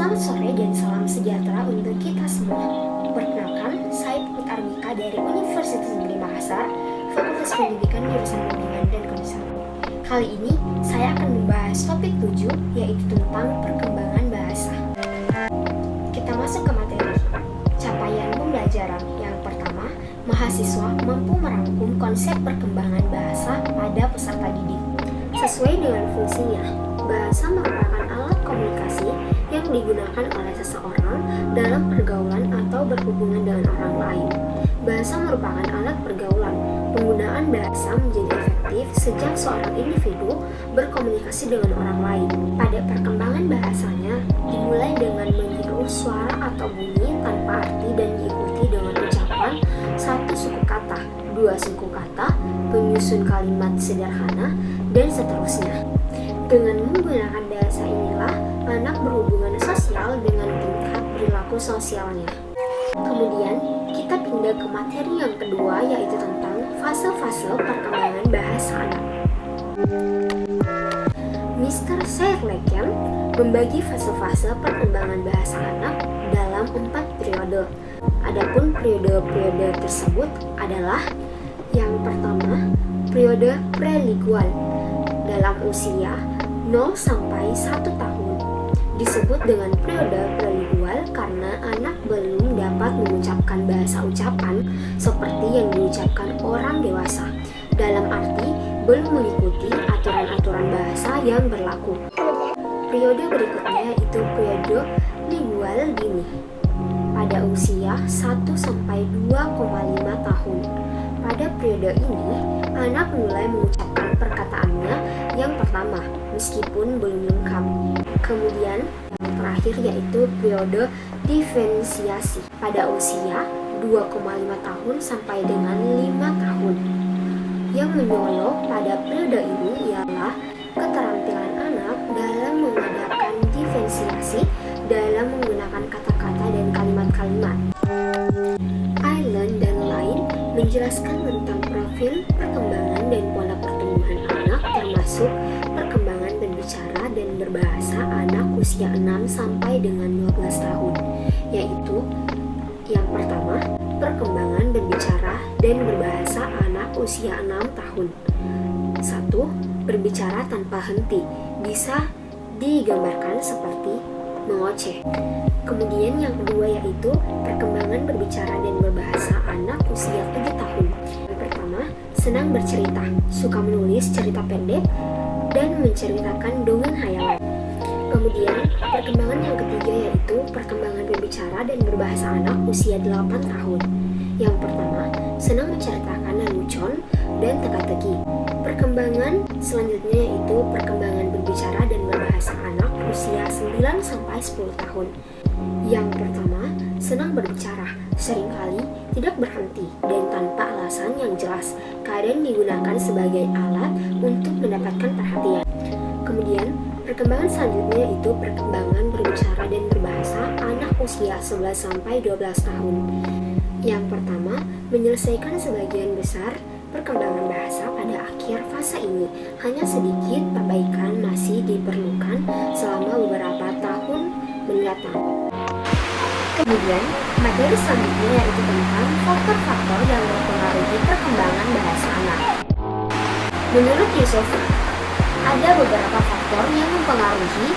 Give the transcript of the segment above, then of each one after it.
Selamat sore dan salam sejahtera untuk kita semua. Perkenalkan, saya Putri Armika dari Universitas Negeri Makassar, Fakultas Pendidikan Jurusan Bimbingan dan Konseling. Kali ini, saya akan membahas topik 7, yaitu tentang perkembangan bahasa. Kita masuk ke materi. Capaian pembelajaran yang pertama, mahasiswa mampu merangkum konsep perkembangan bahasa pada peserta didik. Sesuai dengan fungsinya, bahasa merupakan alat komunikasi yang digunakan oleh seseorang dalam pergaulan atau berhubungan dengan orang lain. Bahasa merupakan alat pergaulan. Penggunaan bahasa menjadi efektif sejak seorang individu berkomunikasi dengan orang lain. Pada perkembangan bahasanya, dimulai dengan meniru suara atau bunyi tanpa arti dan diikuti dengan ucapan satu suku kata, dua suku kata, penyusun kalimat sederhana, dan seterusnya. Dengan menggunakan bahasa inilah anak berhubungan sosial dengan tingkat perilaku sosialnya. Kemudian kita pindah ke materi yang kedua, yaitu tentang fase-fase perkembangan bahasa anak. Mr. Serleken membagi fase-fase perkembangan bahasa anak dalam 4 periode. Adapun periode-periode tersebut adalah yang pertama, periode prelingual dalam usia 0 sampai 1 tahun. Disebut dengan periode prelingual karena anak belum dapat mengucapkan bahasa ucapan seperti yang diucapkan orang dewasa, dalam arti belum mengikuti aturan-aturan bahasa yang berlaku. Periode berikutnya yaitu periode lingual dini pada usia 1 sampai 2,5 tahun. Pada periode ini, anak mulai mengucapkan perkataannya yang pertama, meskipun belum lengkap. Kemudian, yang terakhir yaitu periode diferensiasi pada usia 2,5 tahun sampai dengan 5 tahun. Yang menyolok pada periode ini ialah keterampilan anak dalam mengadakan diferensiasi dalam menggunakan kata-kata dan kalimat-kalimat. Island dan lain menjelaskan tentang profil perkembangan dan pola pertumbuhan anak, termasuk perkembangan berbicara dan berbahasa anak usia 6 sampai dengan 12 tahun, yaitu yang pertama, perkembangan berbicara dan berbahasa anak usia 6 tahun. 1. Berbicara tanpa henti, bisa digambarkan seperti mengoceh. Kemudian yang kedua yaitu perkembangan berbicara dan berbahasa anak usia 7 tahun. Yang pertama, senang bercerita, suka menulis cerita pendek, dan menceritakan dongeng hayalan. Kemudian, perkembangan yang ketiga yaitu perkembangan berbicara dan berbahasa anak usia 8 tahun. Yang pertama, senang menceritakan lelucon dan teka-teki. Perkembangan selanjutnya yaitu perkembangan berbicara dan berbahasa anak usia 9 sampai 10 tahun. Yang pertama, senang berbicara, seringkali tidak berhenti dan tanpa alasan yang jelas, kadang digunakan sebagai alat untuk mendapatkan perhatian. Kemudian, perkembangan selanjutnya yaitu perkembangan berbicara dan berbahasa anak usia 11 sampai 12 tahun. Yang pertama, menyelesaikan sebagian besar perkembangan bahasa pada akhir fase ini. Hanya sedikit perbaikan masih diperlukan selama beberapa tahun mendatang. Kemudian, materi selanjutnya yaitu tentang faktor-faktor yang mempengaruhi perkembangan bahasa anak. Menurut Yusuf, ada beberapa faktor yang mempengaruhi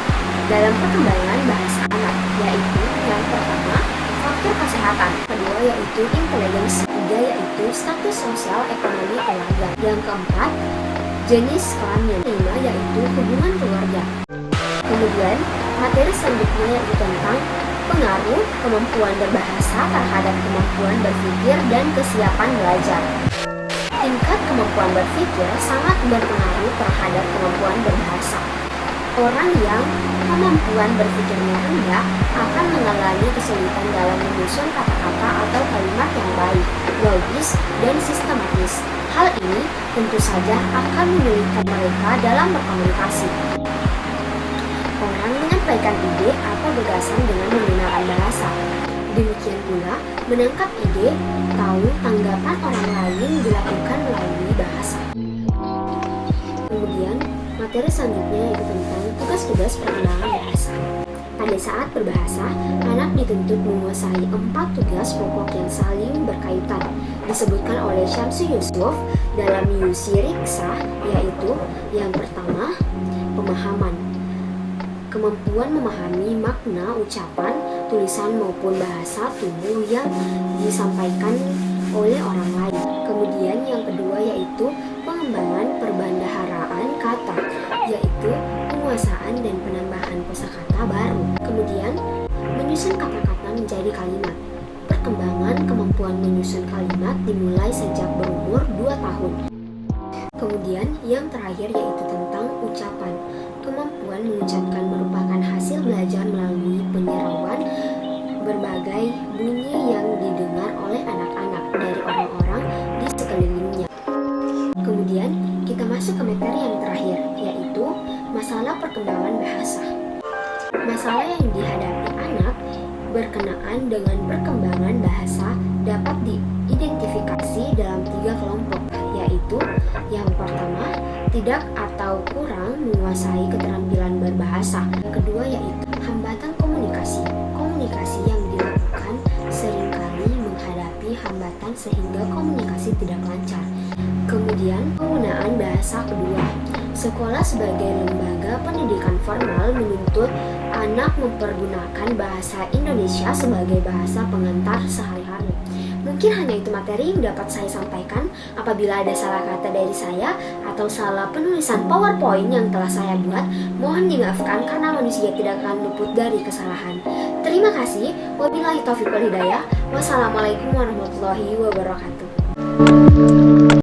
dalam perkembangan bahasa anak, yaitu yang pertama, faktor kesehatan, kedua yaitu intelijensi, ketiga yaitu status sosial ekonomi keluarga, yang keempat, jenis kelamin, kelima yaitu hubungan keluarga. Kemudian, materi selanjutnya yaitu tentang pengaruh kemampuan berbahasa terhadap kemampuan berpikir dan kesiapan belajar. Tingkat kemampuan berpikir sangat berpengaruh terhadap kemampuan berbahasa. Orang yang kemampuan berpikirnya rendah akan mengalami kesulitan dalam menyusun kata-kata atau kalimat yang baik, logis, dan sistematis. Hal ini tentu saja akan menyulitkan mereka dalam berkomunikasi. Orang menyampaikan ide atau gagasan dengan menggunakan bahasa. Demikian pula, menangkap ide, tahu tanggapan orang lain dilakukan melalui bahasa. Kemudian, materi selanjutnya yaitu tentang tugas-tugas perkembangan bahasa. Pada saat berbahasa, anak dituntut menguasai 4 tugas pokok yang saling berkaitan. Disebutkan oleh Syamsu Yusuf dalam Yusi Riksa, yaitu yang pertama, pemahaman. Kemampuan memahami makna ucapan, tulisan maupun bahasa tubuh yang disampaikan oleh orang lain. Kemudian yang kedua yaitu pengembangan perbendaharaan kata, yaitu penguasaan dan penambahan kosakata baru. Kemudian menyusun kata-kata menjadi kalimat. Perkembangan kemampuan menyusun kalimat dimulai sejak berumur 2 tahun. Kemudian yang terakhir yaitu tentang ucapan. Kemampuan mengucapkan merupakan hasil belajar melalui penyerapan berbagai bunyi yang didengar oleh anak-anak dari orang-orang di sekelilingnya. Kemudian kita masuk ke materi yang terakhir, yaitu masalah perkembangan bahasa. Masalah yang dihadapi anak berkenaan dengan perkembangan bahasa dapat diidentifikasi dalam 3 kelompok, yaitu yang pertama, tidak atau kurang menguasai keterampilan berbahasa. Yang kedua yaitu hambatan komunikasi. Komunikasi yang dilakukan seringkali menghadapi hambatan sehingga komunikasi tidak lancar. Kemudian penggunaan bahasa kedua. Sekolah sebagai lembaga pendidikan formal menuntut anak mempergunakan bahasa Indonesia sebagai bahasa pengantar sehari-hari. Mungkin hanya itu materi yang dapat saya sampaikan. Apabila ada salah kata dari saya atau salah penulisan PowerPoint yang telah saya buat, mohon dimaafkan karena manusia tidak akan luput dari kesalahan. Terima kasih. Wabillahi taufiq wal hidayah. Wassalamualaikum warahmatullahi wabarakatuh.